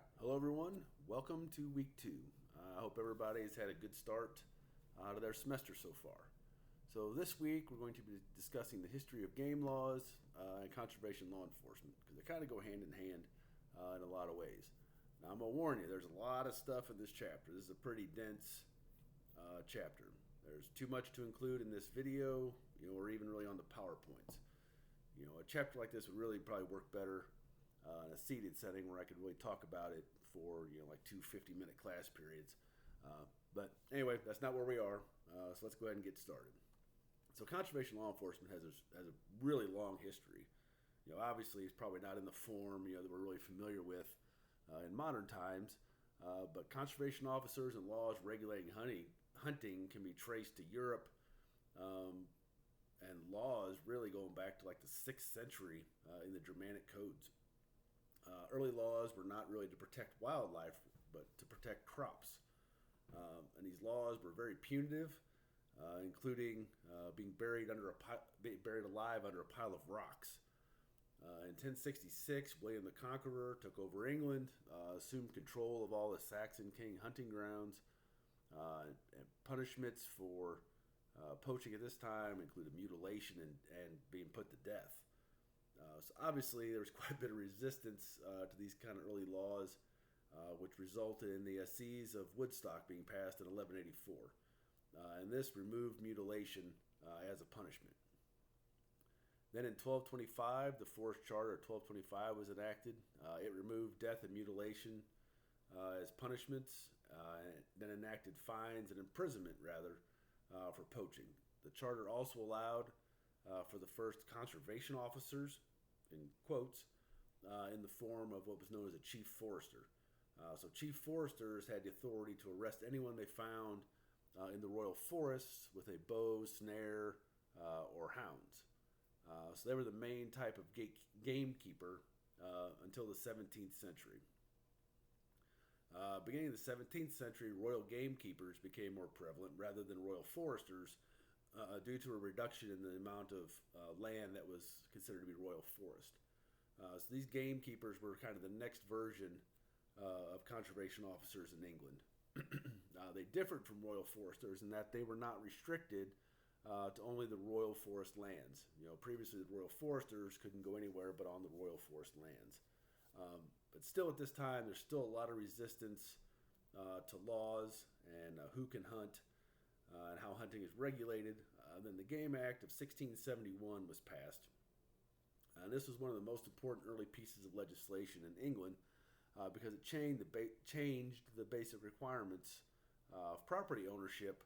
Hello, everyone. Welcome to week two. I hope everybody's had a good start to their semester so far. So, this week we're going to be discussing the history of game laws and conservation law enforcement because they kind of go hand in hand in a lot of ways. Now, I'm going to warn you, there's a lot of stuff in this chapter. This is a pretty dense chapter. There's too much to include in this video, or even really on the PowerPoints. A chapter like this would really probably work better in a seated setting where I could really talk about it for like two 50-minute class periods. But anyway, that's not where we are. So let's go ahead and get started. So conservation law enforcement has a really long history. Obviously it's probably not in the form that we're really familiar with in modern times. But conservation officers and laws regulating hunting can be traced to Europe. And laws really going back to like the 6th century in the Germanic codes. Early laws were not really to protect wildlife, but to protect crops. And these laws were very punitive, including being buried alive under a pile of rocks. In 1066, William the Conqueror took over England, assumed control of all the Saxon king hunting grounds, and punishments for poaching at this time included mutilation and being put to death. So obviously there was quite a bit of resistance to these kind of early laws, which resulted in the Assize of Woodstock being passed in 1184. And this removed mutilation as a punishment. Then in 1225, the Forest Charter of 1225 was enacted. It removed death and mutilation as punishments, then enacted fines and imprisonment, rather, for poaching. The charter also allowed for the first conservation officers, in quotes, in the form of what was known as a chief forester. So chief foresters had the authority to arrest anyone they found in the royal forests with a bow, snare, or hounds. So they were the main type of gamekeeper until the 17th century. Beginning of the 17th century, royal gamekeepers became more prevalent rather than royal foresters, due to a reduction in the amount of land that was considered to be royal forest. So these gamekeepers were kind of the next version of conservation officers in England. They differed from royal foresters in that they were not restricted to only the royal forest lands. Previously the royal foresters couldn't go anywhere but on the royal forest lands. But still at this time, there's still a lot of resistance to laws and who can hunt, and how hunting is regulated. Then the Game Act of 1671 was passed. And this was one of the most important early pieces of legislation in England because it changed the basic requirements of property ownership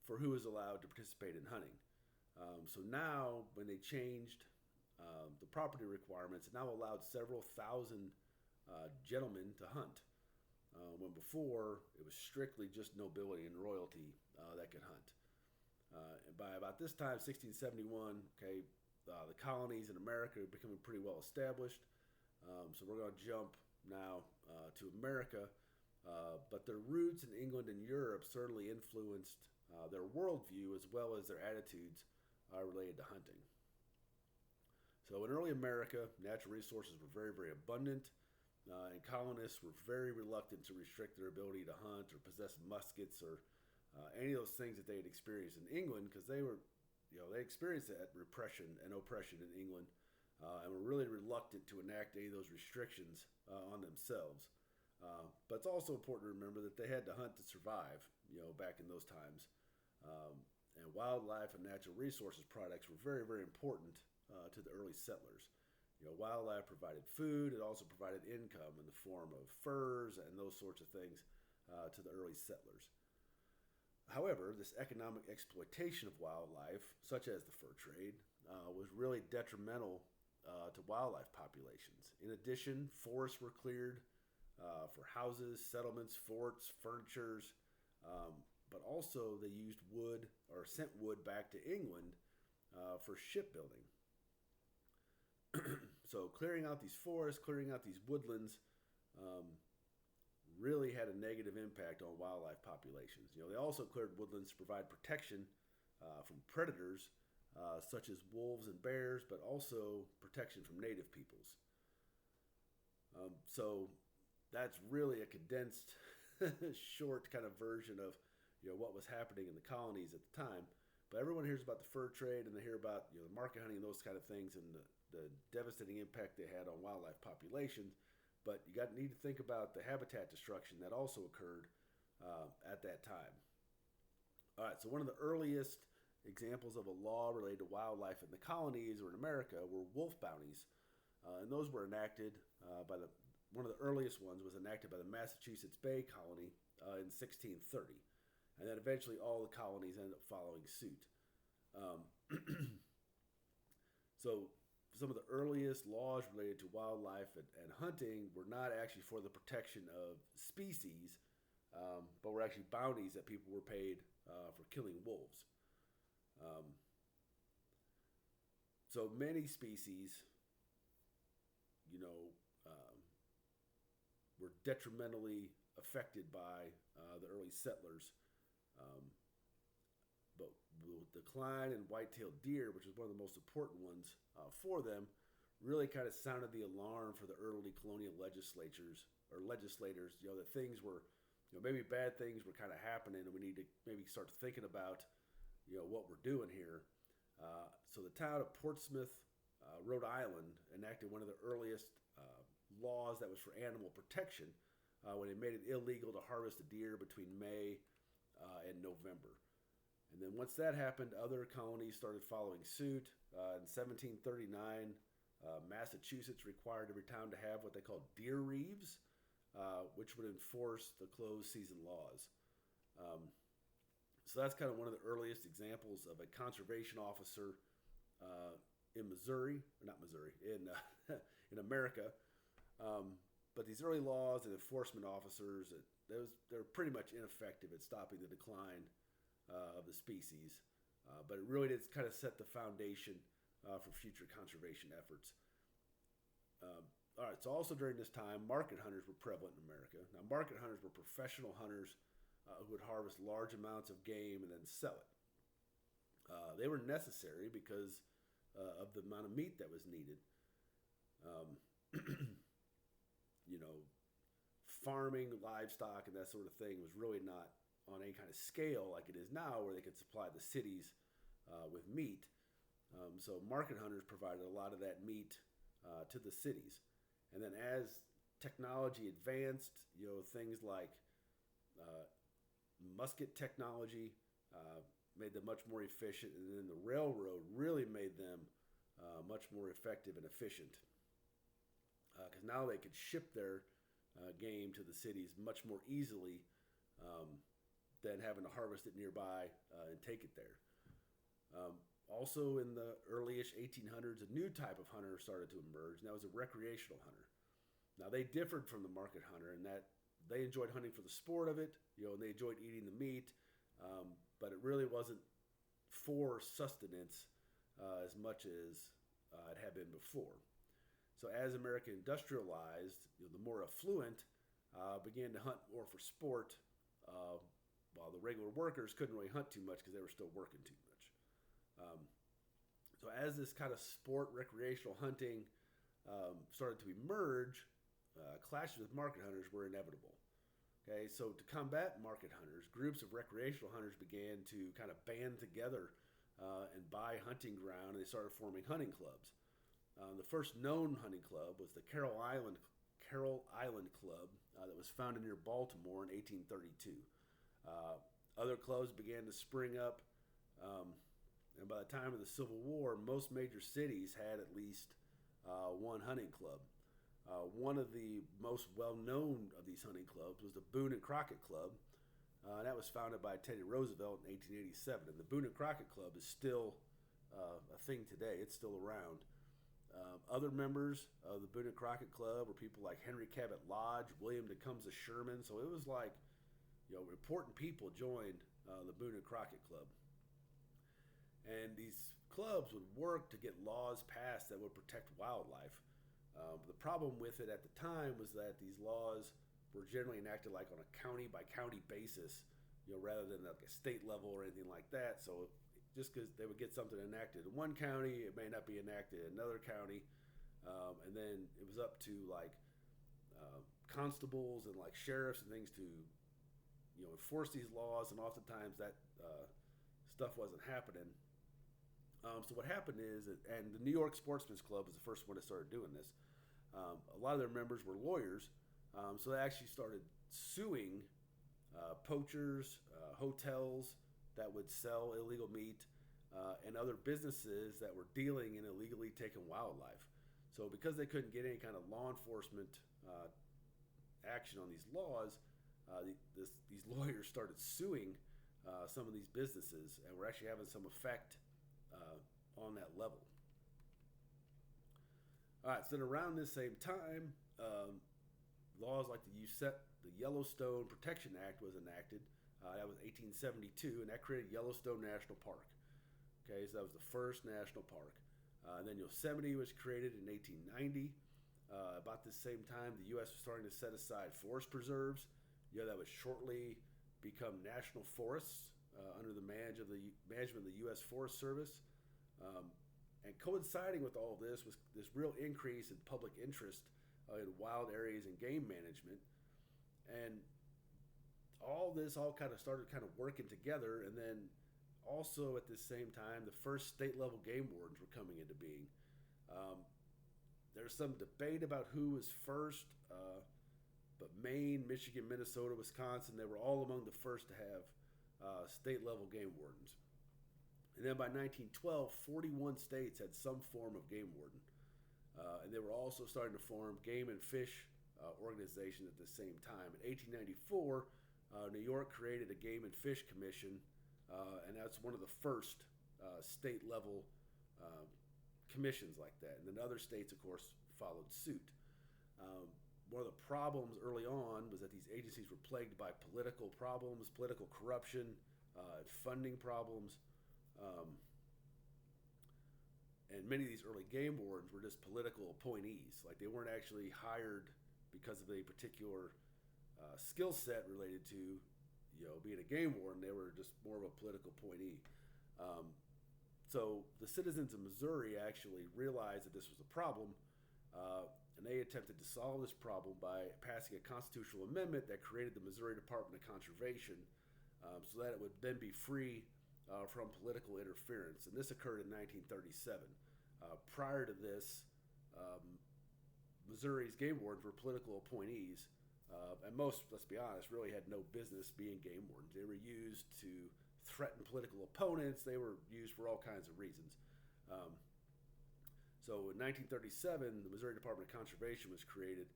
for who is allowed to participate in hunting. So now, when they changed the property requirements, it now allowed several thousand gentlemen to hunt. When before it was strictly just nobility and royalty that could hunt. And by about this time, 1671, the colonies in America are becoming pretty well established. So we're going to jump now to America. But their roots in England and Europe certainly influenced their worldview as well as their attitudes related to hunting. So in early America, natural resources were very, very abundant. And colonists were very reluctant to restrict their ability to hunt or possess muskets or any of those things that they had experienced in England, because they experienced that repression and oppression in England, and were really reluctant to enact any of those restrictions on themselves. But it's also important to remember that they had to hunt to survive, back in those times. And wildlife and natural resources products were very, very important to the early settlers. Wildlife provided food. It also provided income in the form of furs and those sorts of things to the early settlers. However, this economic exploitation of wildlife, such as the fur trade, was really detrimental to wildlife populations. In addition, forests were cleared for houses, settlements, forts, furnitures, but also they used wood or sent wood back to England for shipbuilding. So clearing out these forests, clearing out these woodlands, really had a negative impact on wildlife populations. They also cleared woodlands to provide protection from predators such as wolves and bears, but also protection from native peoples. So that's really a condensed, short kind of version of what was happening in the colonies at the time. But everyone hears about the fur trade, and they hear about the market hunting and those kind of things, and the devastating impact they had on wildlife populations. But you need to think about the habitat destruction that also occurred at that time. All right, so one of the earliest examples of a law related to wildlife in the colonies or in America were wolf bounties, and those were enacted by the one of the earliest ones was enacted by the Massachusetts Bay Colony in 1630, and then eventually all the colonies ended up following suit. Um, so some of the earliest laws related to wildlife and hunting were not actually for the protection of species, but were actually bounties that people were paid for killing wolves. Um, so many species, you know, were detrimentally affected by the early settlers. Um, but the decline in white-tailed deer, which is one of the most important ones for them, really kind of sounded the alarm for the early colonial legislators, that things were, maybe bad things were kind of happening, and we need to maybe start thinking about, what we're doing here. So the town of Portsmouth, Rhode Island, enacted one of the earliest laws that was for animal protection when it made it illegal to harvest a deer between May and November. And then once that happened, other colonies started following suit. In 1739, Massachusetts required every town to have what they called deer reeves, which would enforce the closed season laws. So that's kind of one of the earliest examples of a conservation officer in Missouri, or not Missouri, in America. But these early laws and enforcement officers, they're pretty much ineffective at stopping the decline of the species. But it really did kind of set the foundation for future conservation efforts. All right, so also during this time, market hunters were prevalent in America. Now, market hunters were professional hunters who would harvest large amounts of game and then sell it. They were necessary because of the amount of meat that was needed. Farming livestock and that sort of thing was really not on any kind of scale like it is now, where they could supply the cities with meat. So market hunters provided a lot of that meat to the cities. And then as technology advanced, things like musket technology made them much more efficient, and then the railroad really made them much more effective and efficient. Because now they could ship their game to the cities much more easily than having to harvest it nearby and take it there. Also in the early-ish 1800s, a new type of hunter started to emerge, and that was a recreational hunter. Now, they differed from the market hunter in that they enjoyed hunting for the sport of it, and they enjoyed eating the meat, but it really wasn't for sustenance as much as it had been before. So as America industrialized, the more affluent began to hunt more for sport, while the regular workers couldn't really hunt too much because they were still working too much. So as this kind of sport recreational hunting started to emerge, clashes with market hunters were inevitable. Okay, so to combat market hunters, groups of recreational hunters began to kind of band together and buy hunting ground, and they started forming hunting clubs. The first known hunting club was the Carroll Island Club that was founded near Baltimore in 1832. Other clubs began to spring up, and by the time of the Civil War, most major cities had at least one hunting club. One of the most well-known of these hunting clubs was the Boone and Crockett Club. That was founded by Teddy Roosevelt in 1887. And the Boone and Crockett Club is still a thing today. It's still around. Other members of the Boone and Crockett Club were people like Henry Cabot Lodge, William Tecumseh Sherman. So it was like, important people joined the Boone and Crockett Club. And these clubs would work to get laws passed that would protect wildlife. The problem with it at the time was that these laws were generally enacted like on a county by county basis, rather than like a state level or anything like that. So just because they would get something enacted in one county, it may not be enacted in another county. And then it was up to constables and like sheriffs and things to enforce these laws, and oftentimes that stuff wasn't happening. So what happened is, and the New York Sportsman's Club was the first one that started doing this. A lot of their members were lawyers, so they actually started suing poachers, hotels that would sell illegal meat, and other businesses that were dealing in illegally taken wildlife. So because they couldn't get any kind of law enforcement action on these laws, these lawyers started suing some of these businesses, and we're actually having some effect on that level. All right, so then around this same time, laws like the Yellowstone Protection Act was enacted. That was 1872, and that created Yellowstone National Park. Okay, so that was the first national park. And then Yosemite was created in 1890. About the same time, the U.S. was starting to set aside forest preserves. That would shortly become national forests under the management of the U.S. Forest Service. And coinciding with all of this was this real increase in public interest in wild areas and game management. And all this kind of started working together. And then also at the same time, the first state level game wardens were coming into being. There's some debate about who was first, but Maine, Michigan, Minnesota, Wisconsin, they were all among the first to have state level game wardens. And then by 1912, 41 states had some form of game warden. And they were also starting to form game and fish organizations at the same time. In 1894, New York created a Game and Fish Commission, and that's one of the first state-level commissions like that. And then other states, of course, followed suit. One of the problems early on was that these agencies were plagued by political problems, political corruption, funding problems. And many of these early game wardens were just political appointees. Like they weren't actually hired because of a particular skill set related to, being a game warden. They were just more of a political appointee. So the citizens of Missouri actually realized that this was a problem, and they attempted to solve this problem by passing a constitutional amendment that created the Missouri Department of Conservation, so that it would then be free from political interference. And this occurred in 1937. Prior to this, Missouri's game wardens were political appointees, and most, let's be honest, really had no business being game wardens. They were used to threaten political opponents. They were used for all kinds of reasons. So in 1937, the Missouri Department of Conservation was created,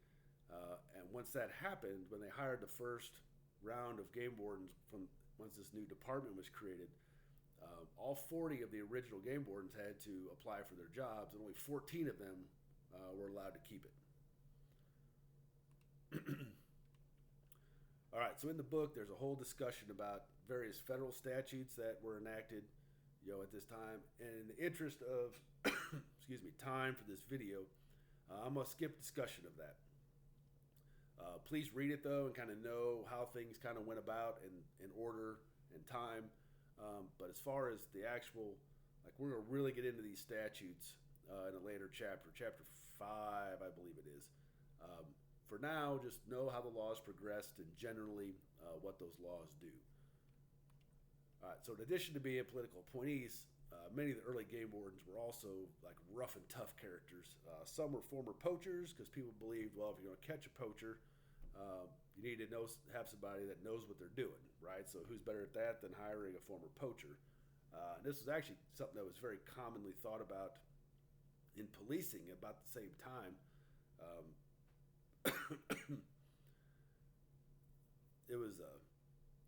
and once that happened, when they hired the first round of game wardens once this new department was created, all 40 of the original game wardens had to apply for their jobs, and only 14 of them were allowed to keep it. All right, so in the book, there's a whole discussion about various federal statutes that were enacted, at this time. And in the interest of, time for this video, I'm going to skip discussion of that. Please read it, though, and kind of know how things kind of went about in order and time. But as far as the actual, we're going to really get into these statutes in a later chapter 5, I believe it is. For now, just know how the laws progressed and generally what those laws do. All right, so in addition to being political appointees, many of the early game wardens were also rough and tough characters. Some were former poachers because people believed, well, if you're going to catch a poacher, you need to have somebody that knows what they're doing, right? So who's better at that than hiring a former poacher? This was actually something that was very commonly thought about in policing about the same time. It was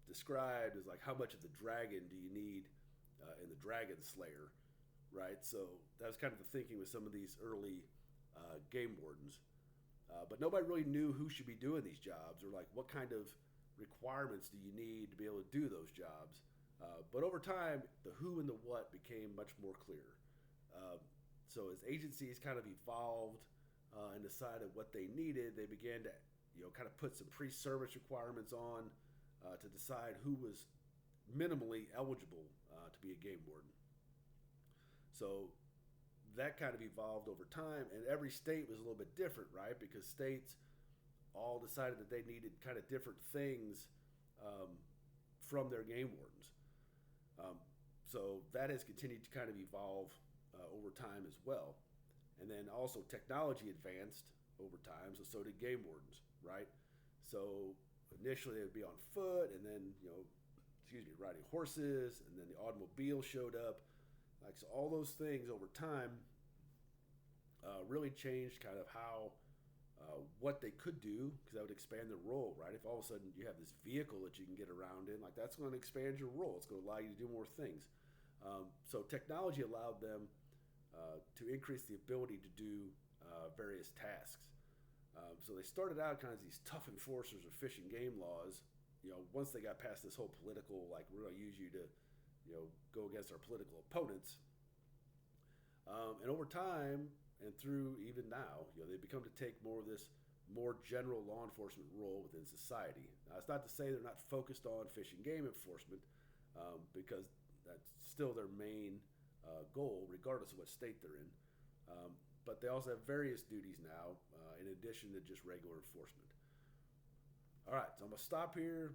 described as how much of the dragon do you need in the Dragon Slayer, right? So that was kind of the thinking with some of these early game wardens. But nobody really knew who should be doing these jobs, or what kind of requirements do you need to be able to do those jobs. But over time, the who and the what became much more clear. So as agencies kind of evolved and decided what they needed, they began to kind of put some pre-service requirements on to decide who was minimally eligible to be a game warden. So that kind of evolved over time, and every state was a little bit different, right? Because states all decided that they needed kind of different things um, from their game wardens. Um, so that has continued to kind of evolve over time as well. And then also technology advanced over time, so did game wardens, right? So initially they would be on foot, and then riding horses, and then the automobile showed up. Like so, all those things over time really changed kind of how what they could do, because that would expand their role, right? If all of a sudden you have this vehicle that you can get around in, like that's going to expand your role. It's going to allow you to do more things. So technology allowed them to increase the ability to do various tasks. So they started out kind of these tough enforcers of fish and game laws. Once they got past this whole political, like we're going to use you to, go against our political opponents. And over time, and through even now, they become to take more of this more general law enforcement role within society. Now, it's not to say they're not focused on fish and game enforcement, because that's still their main goal, regardless of what state they're in. But they also have various duties now, in addition to just regular enforcement. All right, so I'm going to stop here.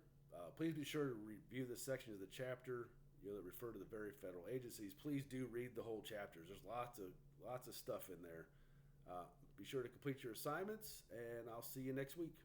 Please be sure to review the sections of the chapter that refer to the various federal agencies. Please do read the whole chapters. There's lots of stuff in there. Be sure to complete your assignments, and I'll see you next week.